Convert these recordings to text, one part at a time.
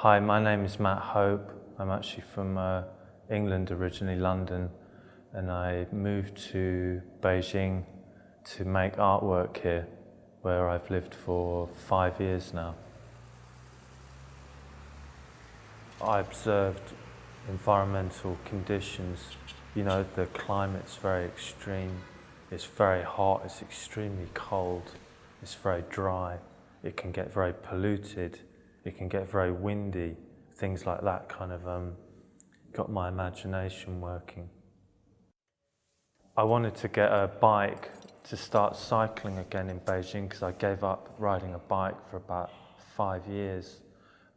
Hi, my name is Matt Hope. I'm actually from England, originally London, and I moved to Beijing to make artwork here, where I've lived for 5 years now. I observed environmental conditions. You know, the climate's very extreme. It's very hot, it's extremely cold, it's very dry. It can get very polluted, it can get very windy. Things like that kind of got my imagination working. I wanted to get a bike to start cycling again in Beijing because I gave up riding a bike for about 5 years.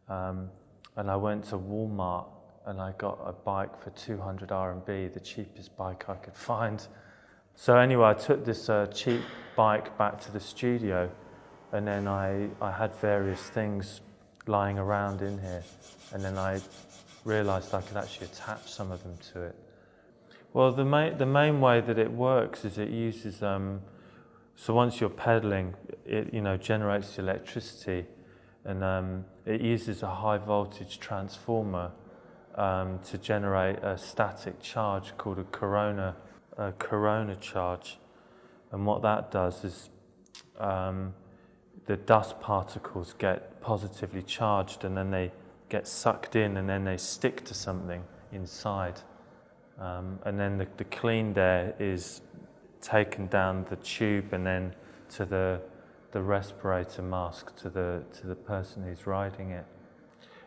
And I went to Walmart and I got a bike for 200 RMB, the cheapest bike I could find. So anyway, I took this cheap bike back to the studio, and then I had various things lying around in here, and then I realized I could actually attach some of them to it. Well, the main way that it works is it uses, so once you're pedaling, it generates electricity, and it uses a high voltage transformer to generate a static charge called a corona charge. And what that does is the dust particles get positively charged, and then they get sucked in, and then they stick to something inside. And then the clean there is taken down the tube and then to the respirator mask to the person who's riding it.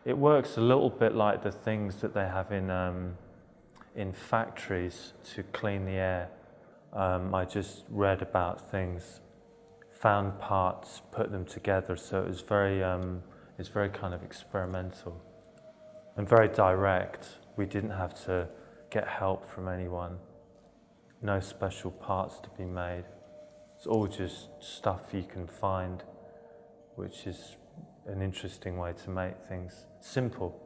It works a little bit like the things that they have in factories to clean the air. I just read about things, found parts, put them together, so it's very kind of experimental and very direct. We didn't have to get help from anyone. No special parts to be made. It's all just stuff you can find, which is an interesting way to make things simple.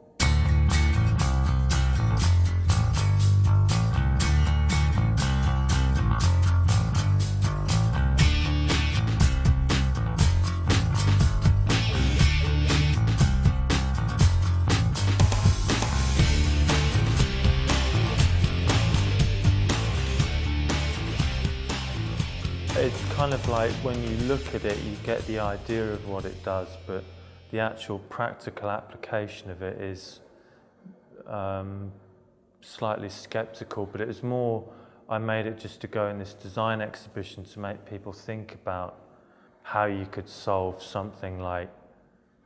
It's kind of like when you look at it, you get the idea of what it does, but the actual practical application of it is slightly skeptical. But it was more, I made it just to go in this design exhibition to make people think about how you could solve something like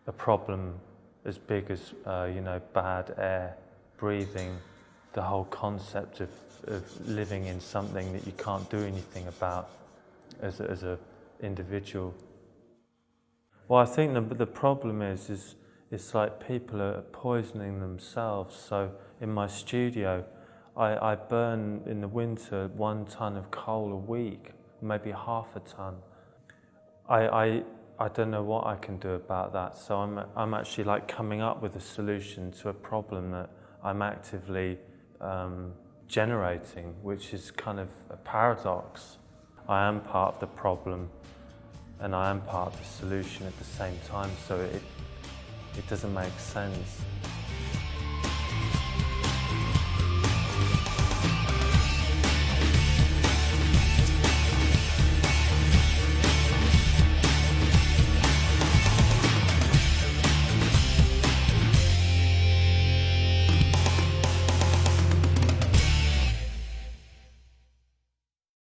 a problem as big as bad air, breathing, the whole concept of living in something that you can't do anything about as a individual. Well, I think the problem is it's like people are poisoning themselves. So in my studio, I burn in the winter 1 ton of coal a week, maybe half a ton. I don't know what I can do about that. So I'm actually like coming up with a solution to a problem that I'm actively generating, which is kind of a paradox. I am part of the problem and I am part of the solution at the same time, so it doesn't make sense.